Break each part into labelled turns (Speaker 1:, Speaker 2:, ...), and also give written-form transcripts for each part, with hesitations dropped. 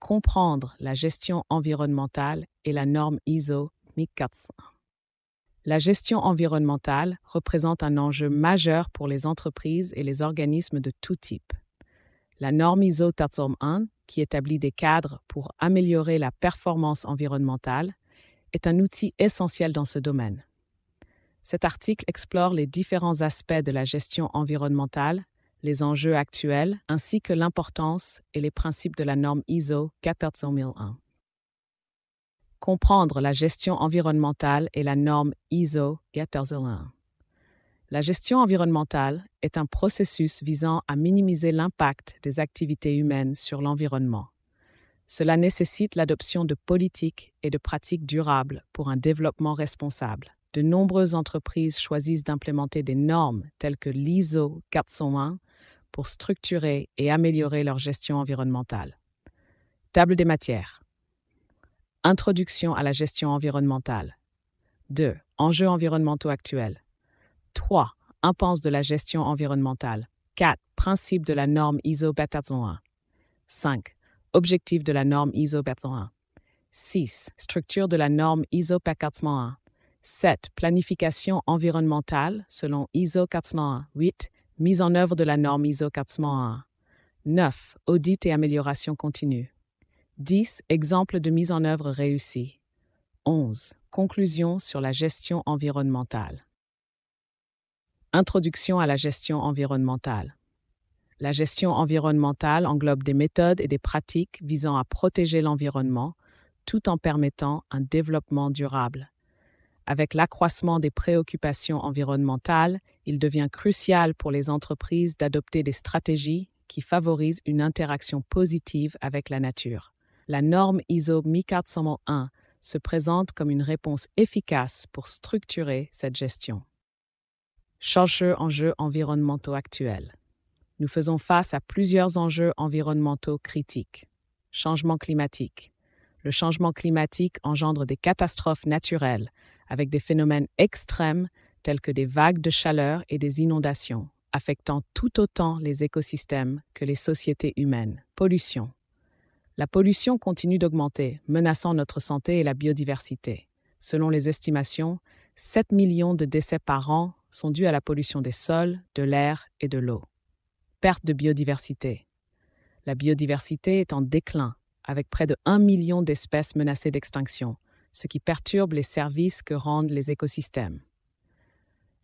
Speaker 1: Comprendre la gestion environnementale et la norme ISO 1400. La gestion environnementale représente un enjeu majeur pour les entreprises et les organismes de tout type. La norme ISO 1401, qui établit des cadres pour améliorer la performance environnementale, est un outil essentiel dans ce domaine. Cet article explore les différents aspects de la gestion environnementale, les enjeux actuels, ainsi que l'importance et les principes de la norme ISO 14001. Comprendre la gestion environnementale et la norme ISO 14001. La gestion environnementale est un processus visant à minimiser l'impact des activités humaines sur l'environnement. Cela nécessite l'adoption de politiques et de pratiques durables pour un développement responsable. De nombreuses entreprises choisissent d'implémenter des normes telles que l'ISO 401 pour structurer et améliorer leur gestion environnementale. Table des matières. Introduction à la gestion environnementale. 2. Enjeux environnementaux actuels. 3. Impense de la gestion environnementale. 4. Principe de la norme ISO 401. 5. Objectif de la norme ISO 401. 6. Structure de la norme ISO 401. 7. Planification environnementale selon ISO 401. 8. Mise en œuvre de la norme ISO 401. 9. Audit et amélioration continue. 10. Exemples de mise en œuvre réussie. 11. Conclusion sur la gestion environnementale. Introduction à la gestion environnementale. La gestion environnementale englobe des méthodes et des pratiques visant à protéger l'environnement tout en permettant un développement durable. Avec l'accroissement des préoccupations environnementales, il devient crucial pour les entreprises d'adopter des stratégies qui favorisent une interaction positive avec la nature. La norme ISO 1401 se présente comme une réponse efficace pour structurer cette gestion. Enjeux environnementaux actuels. Nous faisons face à plusieurs enjeux environnementaux critiques. Changement climatique. Le changement climatique engendre des catastrophes naturelles avec des phénomènes extrêmes tels que des vagues de chaleur et des inondations, affectant tout autant les écosystèmes que les sociétés humaines. Pollution. La pollution continue d'augmenter, menaçant notre santé et la biodiversité. Selon les estimations, 7 millions de décès par an sont dus à la pollution des sols, de l'air et de l'eau. Perte de biodiversité. La biodiversité est en déclin, avec près de 1 million d'espèces menacées d'extinction, ce qui perturbe les services que rendent les écosystèmes.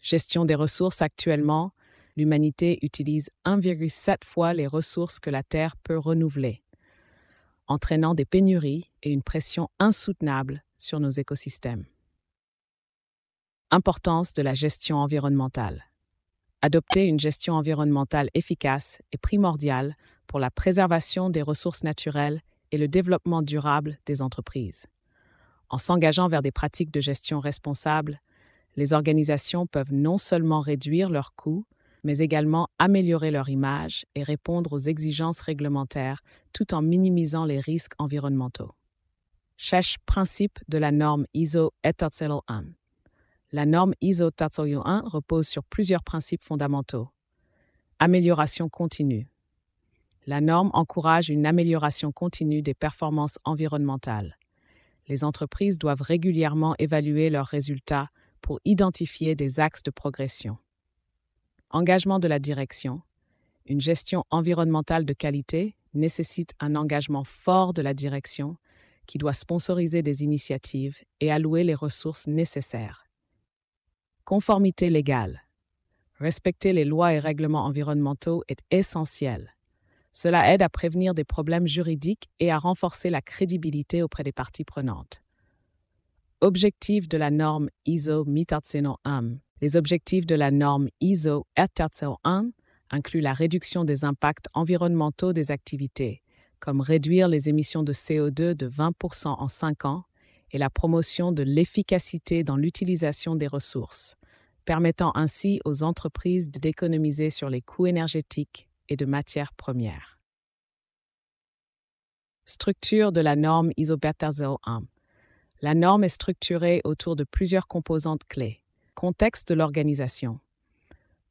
Speaker 1: Gestion des ressources actuellement, l'humanité utilise 1,7 fois les ressources que la Terre peut renouveler, entraînant des pénuries et une pression insoutenable sur nos écosystèmes. Importance de la gestion environnementale. Adopter une gestion environnementale efficace est primordial pour la préservation des ressources naturelles et le développement durable des entreprises. En s'engageant vers des pratiques de gestion responsables, les organisations peuvent non seulement réduire leurs coûts, mais également améliorer leur image et répondre aux exigences réglementaires tout en minimisant les risques environnementaux. Principe de la norme ISO 401. La norme ISO 401 repose sur plusieurs principes fondamentaux. Amélioration continue. La norme encourage une amélioration continue des performances environnementales. Les entreprises doivent régulièrement évaluer leurs résultats pour identifier des axes de progression. Engagement de la direction. Une gestion environnementale de qualité nécessite un engagement fort de la direction qui doit sponsoriser des initiatives et allouer les ressources nécessaires. Conformité légale. Respecter les lois et règlements environnementaux est essentiel. Cela aide à prévenir des problèmes juridiques et à renforcer la crédibilité auprès des parties prenantes. Objectifs de la norme ISO 1401. Les objectifs de la norme ISO 1401 incluent la réduction des impacts environnementaux des activités, comme réduire les émissions de CO2 de 20% en 5 ans et la promotion de l'efficacité dans l'utilisation des ressources, permettant ainsi aux entreprises d'économiser sur les coûts énergétiques et de matières premières. Structure de la norme ISO 1401. La norme est structurée autour de plusieurs composantes clés. Contexte de l'organisation.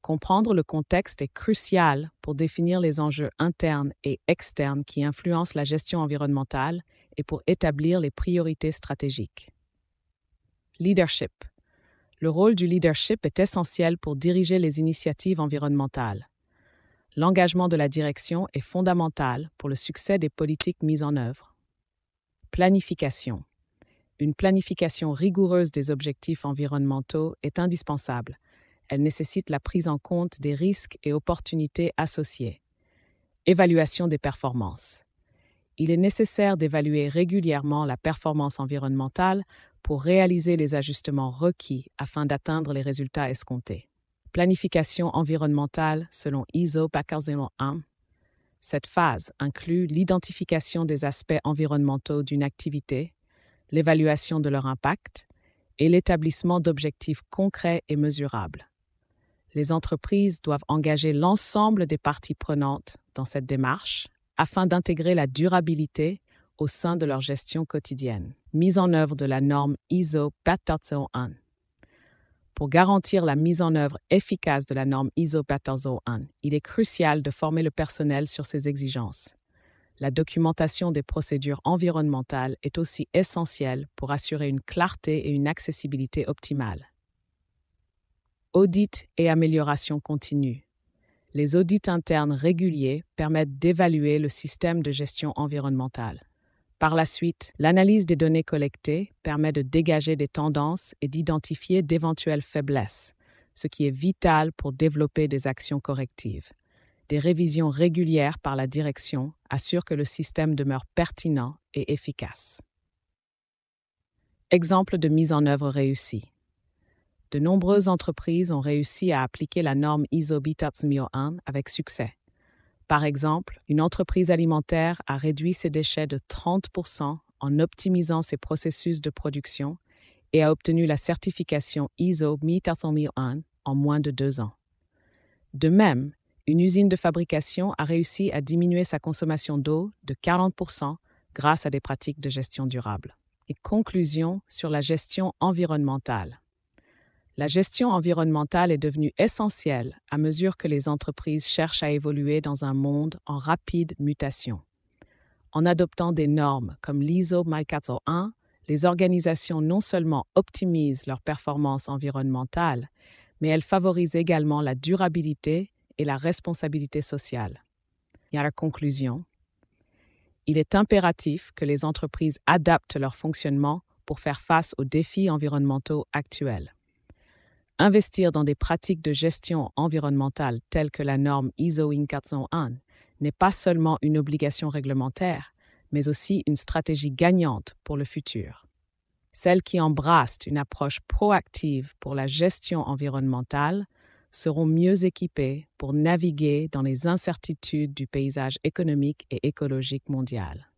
Speaker 1: Comprendre le contexte est crucial pour définir les enjeux internes et externes qui influencent la gestion environnementale et pour établir les priorités stratégiques. Leadership. Le rôle du leadership est essentiel pour diriger les initiatives environnementales. L'engagement de la direction est fondamental pour le succès des politiques mises en œuvre. Planification. Une planification rigoureuse des objectifs environnementaux est indispensable. Elle nécessite la prise en compte des risques et opportunités associés. Évaluation des performances. Il est nécessaire d'évaluer régulièrement la performance environnementale pour réaliser les ajustements requis afin d'atteindre les résultats escomptés. Planification environnementale selon ISO 14001. Cette phase inclut l'identification des aspects environnementaux d'une activité, l'évaluation de leur impact et l'établissement d'objectifs concrets et mesurables. Les entreprises doivent engager l'ensemble des parties prenantes dans cette démarche afin d'intégrer la durabilité au sein de leur gestion quotidienne. Mise en œuvre de la norme ISO 14001. Pour garantir la mise en œuvre efficace de la norme ISO 14001, il est crucial de former le personnel sur ces exigences. La documentation des procédures environnementales est aussi essentielle pour assurer une clarté et une accessibilité optimale. Audit et amélioration continue. Les audits internes réguliers permettent d'évaluer le système de gestion environnementale. Par la suite, l'analyse des données collectées permet de dégager des tendances et d'identifier d'éventuelles faiblesses, ce qui est vital pour développer des actions correctives. Des révisions régulières par la direction assurent que le système demeure pertinent et efficace. Exemple de mise en œuvre réussie. De nombreuses entreprises ont réussi à appliquer la norme ISO 14001 avec succès. Par exemple, une entreprise alimentaire a réduit ses déchets de 30% en optimisant ses processus de production et a obtenu la certification ISO 14001 en moins de 2 ans. De même, une usine de fabrication a réussi à diminuer sa consommation d'eau de 40% grâce à des pratiques de gestion durable. Et conclusion sur la gestion environnementale. La gestion environnementale est devenue essentielle à mesure que les entreprises cherchent à évoluer dans un monde en rapide mutation. En adoptant des normes comme l'ISO 14001, les organisations non seulement optimisent leur performance environnementale, mais elles favorisent également la durabilité et la responsabilité sociale. Et à la conclusion, il est impératif que les entreprises adaptent leur fonctionnement pour faire face aux défis environnementaux actuels. Investir dans des pratiques de gestion environnementale telles que la norme ISO 14001 n'est pas seulement une obligation réglementaire, mais aussi une stratégie gagnante pour le futur. Celles qui embrassent une approche proactive pour la gestion environnementale seront mieux équipées pour naviguer dans les incertitudes du paysage économique et écologique mondial.